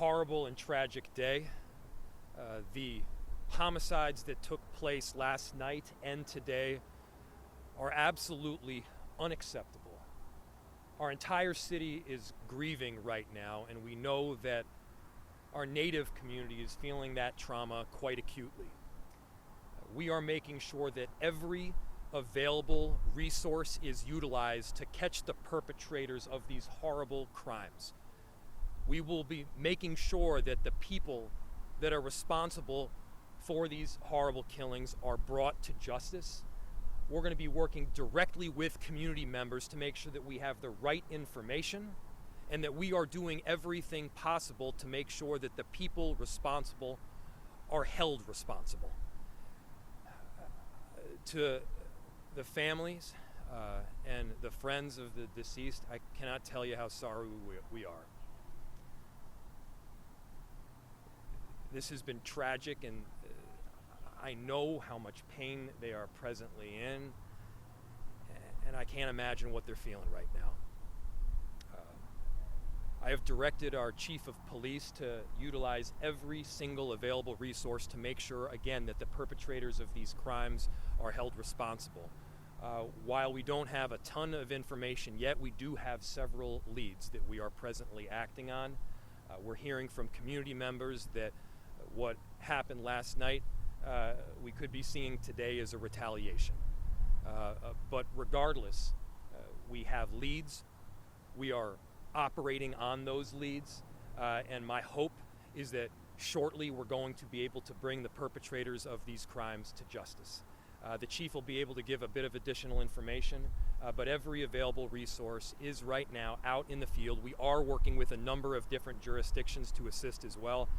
horrible and tragic day. The homicides that took place last night and today are absolutely unacceptable. Our entire city is grieving right now, and we know that our Native community is feeling that trauma quite acutely. We are making sure that every available resource is utilized to catch the perpetrators of these horrible crimes. We will be making sure that the people that are responsible for these horrible killings are brought to justice. We're going to be working directly with community members to make sure that we have the right information and that we are doing everything possible to make sure that the people responsible are held responsible. To the families and the friends of the deceased, I cannot tell you how sorry we are. This has been tragic, and I know how much pain they are presently in, and I can't imagine what they're feeling right now. I have directed our chief of police to utilize every single available resource to make sure, again, that the perpetrators of these crimes are held responsible. While we don't have a ton of information yet, we do have several leads that we are presently acting on. We're hearing from community members that what happened last night we could be seeing today as a retaliation. But regardless, we have leads. We are operating on those leads, and my hope is that shortly we're going to be able to bring the perpetrators of these crimes to justice. The chief will be able to give a bit of additional information, but every available resource is right now out in the field. We are working with a number of different jurisdictions to assist as well.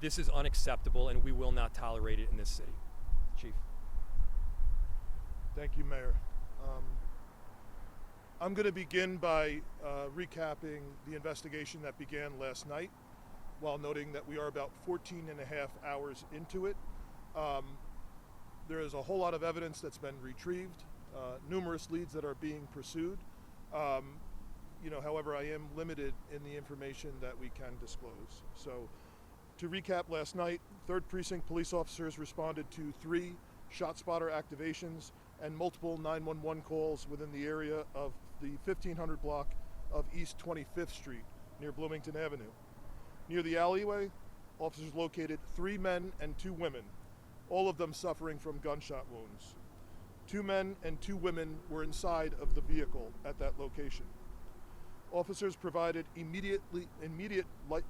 This is unacceptable, and we will not tolerate it in this city. Chief. Thank you, Mayor. I'm going to begin by recapping the investigation that began last night, while noting that we are about 14 and a half hours into it. There is a whole lot of evidence that's been retrieved, numerous leads that are being pursued. However, I am limited in the information that we can disclose. So, to recap last night, 3rd Precinct police officers responded to 3 ShotSpotter activations and multiple 911 calls within the area of the 1500 block of East 25th Street near Bloomington Avenue. Near the alleyway, officers located 3 men and 2 women, all of them suffering from gunshot wounds. 2 men and 2 women were inside of the vehicle at that location. Officers provided immediate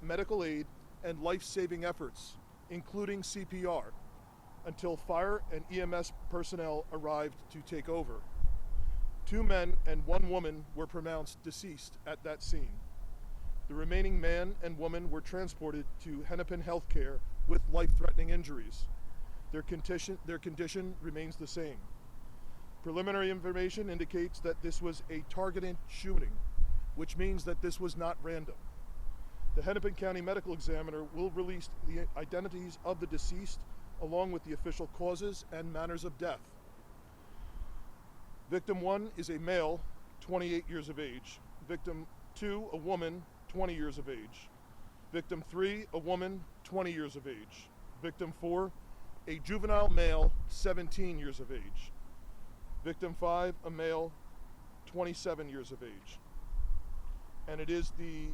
medical aid and life-saving efforts, including CPR, until fire and EMS personnel arrived to take over. 2 men and 1 woman were pronounced deceased at that scene. The remaining man and woman were transported to Hennepin Healthcare with life-threatening injuries. Their condition remains the same. Preliminary information indicates that this was a targeted shooting, which means that this was not random. The Hennepin County Medical Examiner will release the identities of the deceased along with the official causes and manners of death. Victim 1 is a male, 28 years of age. Victim 2, a woman, 20 years of age. Victim 3, a woman, 20 years of age. Victim 4, a juvenile male, 17 years of age. Victim 5, a male, 27 years of age. And it is the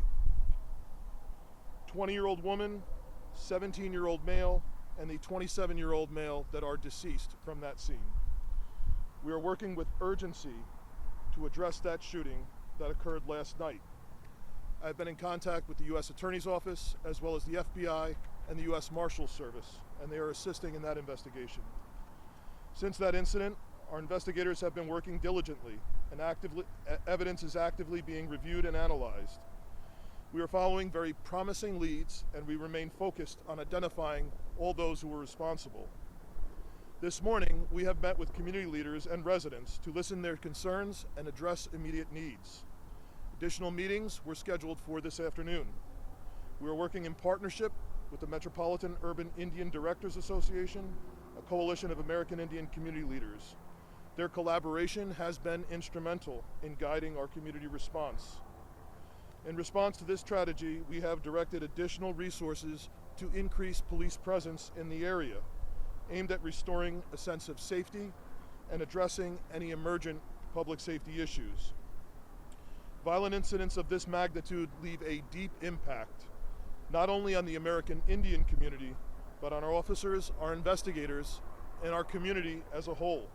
20-year-old woman, 17-year-old male, and the 27-year-old male that are deceased from that scene. We are working with urgency to address that shooting that occurred last night. I've been in contact with the U.S. Attorney's Office, as well as the FBI and the U.S. Marshals Service, and they are assisting in that investigation. Since that incident, our investigators have been working diligently, and evidence is actively being reviewed and analyzed. We are following very promising leads, and we remain focused on identifying all those who were responsible. This morning, we have met with community leaders and residents to listen to their concerns and address immediate needs. Additional meetings were scheduled for this afternoon. We are working in partnership with the Metropolitan Urban Indian Directors Association, a coalition of American Indian community leaders. Their collaboration has been instrumental in guiding our community response. In response to this tragedy, we have directed additional resources to increase police presence in the area, aimed at restoring a sense of safety and addressing any emergent public safety issues. Violent incidents of this magnitude leave a deep impact, not only on the American Indian community, but on our officers, our investigators, and our community as a whole.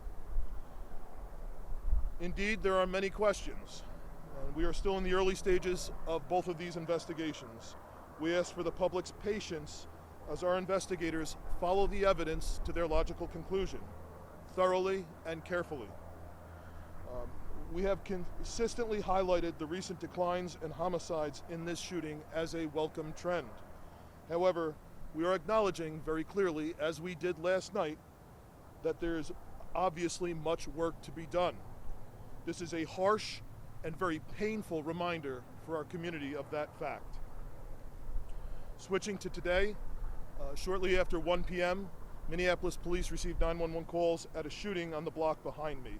Indeed, there are many questions, and we are still in the early stages of both of these investigations. We ask for the public's patience as our investigators follow the evidence to their logical conclusion, thoroughly and carefully. We have consistently highlighted the recent declines in homicides in this shooting as a welcome trend. However, we are acknowledging very clearly, as we did last night, that there's obviously much work to be done. This is a harsh and very painful reminder for our community of that fact. Switching to today, shortly after 1 p.m., Minneapolis police received 911 calls at a shooting on the block behind me.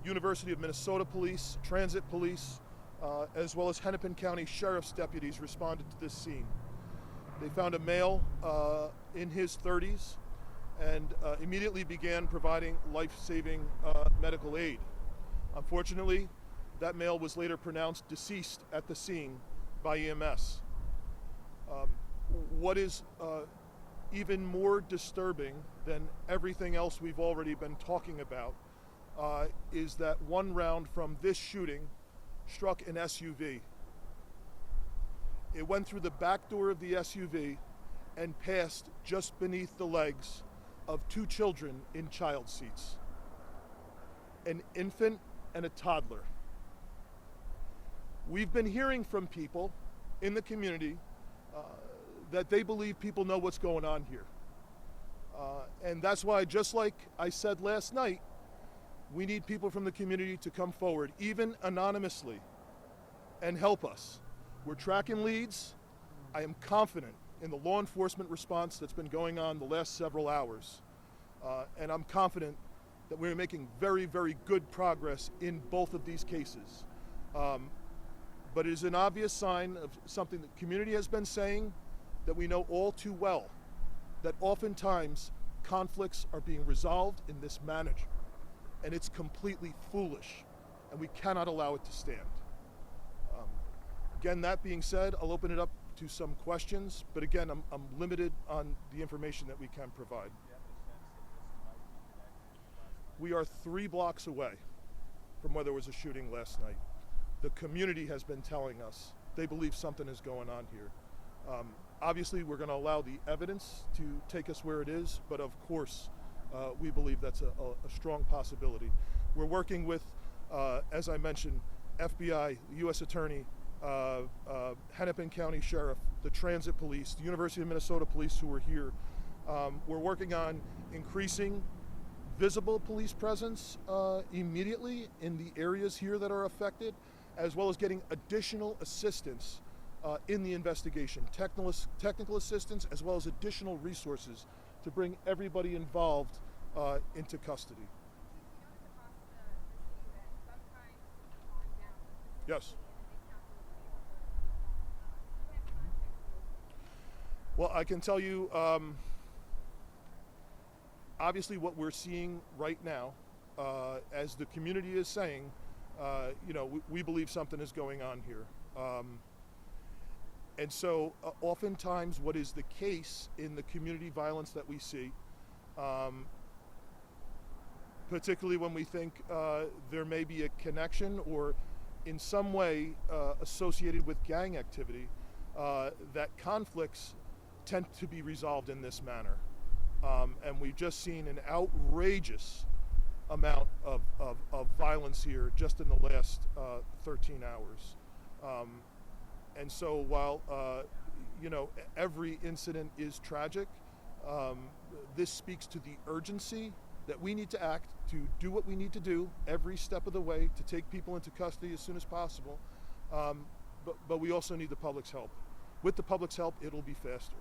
University of Minnesota Police, Transit Police, as well as Hennepin County Sheriff's deputies responded to this scene. They found a male in his 30s and immediately began providing life-saving medical aid. Unfortunately, that male was later pronounced deceased at the scene by EMS. What is even more disturbing than everything else we've already been talking about is that one round from this shooting struck an SUV. It went through the back door of the SUV and passed just beneath the legs of 2 children in child seats, an infant and a toddler. We've been hearing from people in the community that they believe people know what's going on here. And that's why, just like I said last night, we need people from the community to come forward, even anonymously, and help us. We're tracking leads. I am confident in the law enforcement response that's been going on the last several hours. And I'm confident that we're making very, very good progress in both of these cases. But it is an obvious sign of something the community has been saying that we know all too well, that oftentimes conflicts are being resolved in this manner. And it's completely foolish, and we cannot allow it to stand. Again, that being said, I'll open it up to some questions, but again, I'm limited on the information that we can provide. We are 3 blocks away from where there was a shooting last night. The community has been telling us they believe something is going on here. Obviously, we're going to allow the evidence to take us where it is, but of course, we believe that's a strong possibility. We're working with, as I mentioned, FBI, the U.S. Attorney, Hennepin County Sheriff, the Transit Police, the University of Minnesota Police who are here. We're working on increasing visible police presence immediately in the areas here that are affected, as well as getting additional assistance in the investigation, technical assistance, as well as additional resources to bring everybody involved into custody. Yes. Well, I can tell you, obviously what we're seeing right now, as the community is saying, we believe something is going on here. And so oftentimes what is the case in the community violence that we see, particularly when we think there may be a connection or in some way associated with gang activity, that conflicts tend to be resolved in this manner. And we've just seen an outrageous amount of violence here just in the last 13 hours. And so while, every incident is tragic, this speaks to the urgency that we need to act to do what we need to do every step of the way to take people into custody as soon as possible. But we also need the public's help. With the public's help, it'll be faster.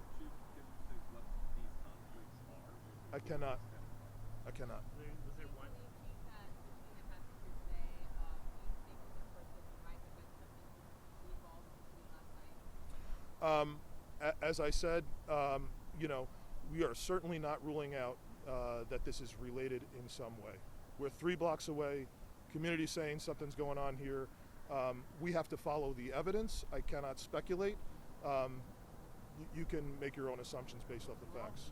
I cannot. Was there one? As I said, we are certainly not ruling out that this is related in some way. We're 3 blocks away, community saying something's going on here. We have to follow the evidence. I cannot speculate. You can make your own assumptions based off the facts.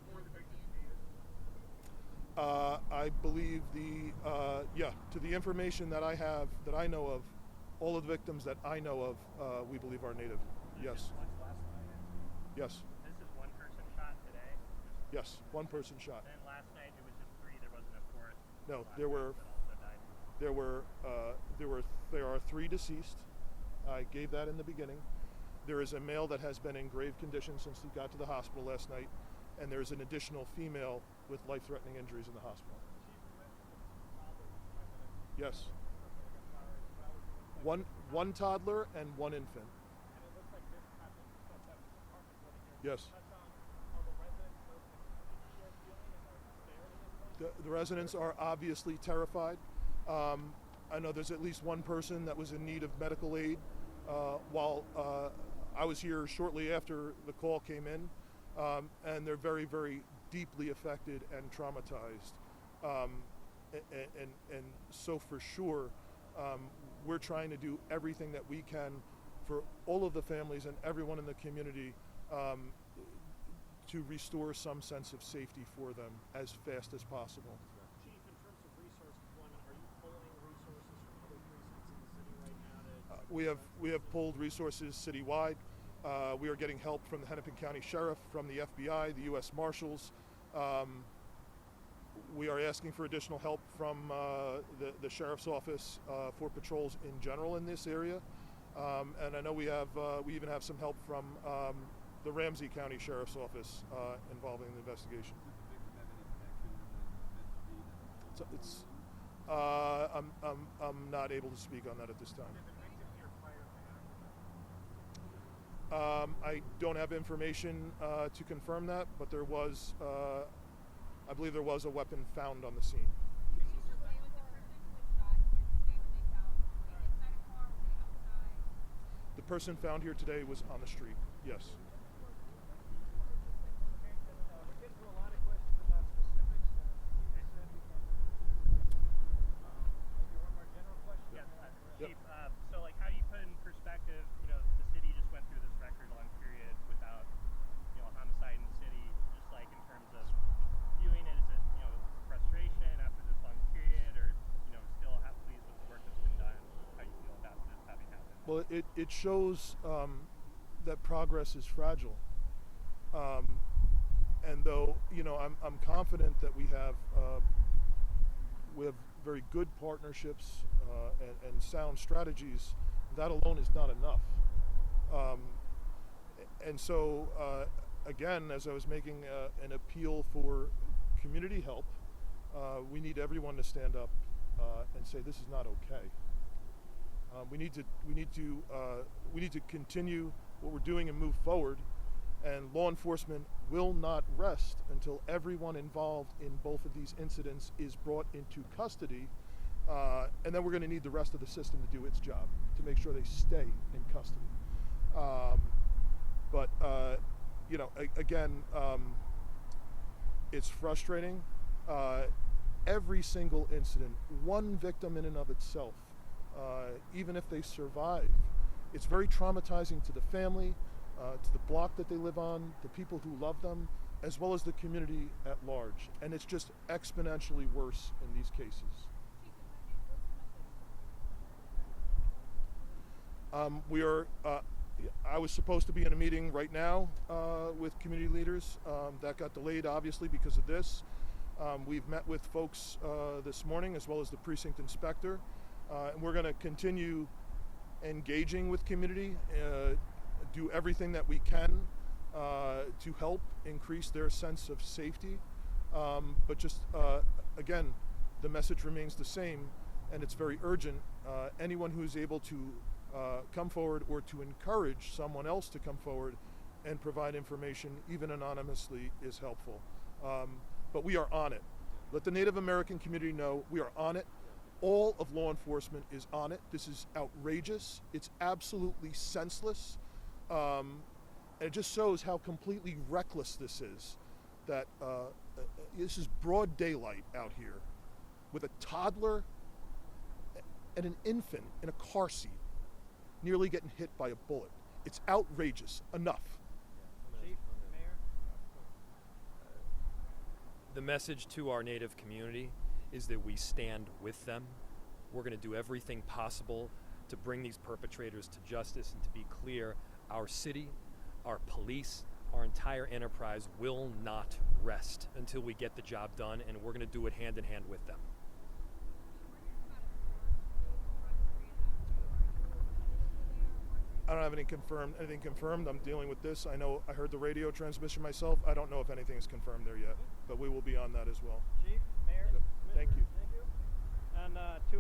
I believe to the information that I have, that I know of, all of the victims that I know of, we believe are Native. Yes. Yes. This is one person shot today? Yes, one person shot. And last night it was just 3, there wasn't a 4th? No, last there night were, that also died. there are 3 deceased. I gave that in the beginning. There is a male that has been in grave condition since he got to the hospital last night, and there's an additional female with life-threatening injuries in the hospital. Yes. One toddler and 1 infant. Yes. The residents are obviously terrified. I know there's at least 1 person that was in need of medical aid while I was here shortly after the call came in, and they're very, very deeply affected and traumatized. And so for sure, we're trying to do everything that we can for all of the families and everyone in the community to restore some sense of safety for them as fast as possible. Chief, in terms of resource deployment, are you pulling resources from other precincts in the city right now to We have pulled resources citywide. We are getting help from the Hennepin County Sheriff, from the FBI, the U.S. Marshals. We are asking for additional help from the Sheriff's Office for patrols in general in this area. And I know we even have some help from the Ramsey County Sheriff's Office involving the investigation. I'm not able to speak on that at this time. I don't have information to confirm that, but there was, I believe there was a weapon found on the scene. The person found here today was on the street, yes. We're getting to a lot of questions about specifics. Maybe one more general question? Yes, Yep. Chief, so like how do you put in perspective, the city just went through this record long period without, homicide in the city, just like in terms of viewing it, is it, frustration after this long period, or, still pleased with the work that's been done? How you feel about this having happened? Well, it shows that progress is fragile. And though, I'm confident that we have very good partnerships and sound strategies, that alone is not enough. And so, again, as I was making an appeal for community help, we need everyone to stand up and say this is not okay. We need to continue what we're doing and move forward, and law enforcement will not rest until everyone involved in both of these incidents is brought into custody, and then we're going to need the rest of the system to do its job to make sure they stay in custody. But again, it's frustrating. Every single incident, one victim in and of itself, even if they survive, it's very traumatizing to the family, to the block that they live on, the people who love them, as well as the community at large. And it's just exponentially worse in these cases. I was supposed to be in a meeting right now with community leaders. That got delayed, obviously, because of this. We've met with folks this morning, as well as the precinct inspector. And we're going to continue engaging with community, do everything that we can to help increase their sense of safety. But just, again, the message remains the same, and it's very urgent. Anyone who's able to come forward or to encourage someone else to come forward and provide information, even anonymously, is helpful. But we are on it. Let the Native American community know we are on it. All of law enforcement is on it. This is outrageous. It's absolutely senseless. And it just shows how completely reckless this is. That this is broad daylight out here with a toddler and an infant in a car seat nearly getting hit by a bullet. It's outrageous. Enough. Chief, Mayor. The message to our Native community is that we stand with them. We're going to do everything possible to bring these perpetrators to justice, and to be clear, our city, our police, our entire enterprise will not rest until we get the job done, and we're going to do it hand in hand with them. I don't have anything confirmed. I'm dealing with this. I heard the radio transmission myself. I don't know if anything is confirmed there yet, but we will be on that as well. Chief, Mayor. Yep. Thank you. Thank you. And to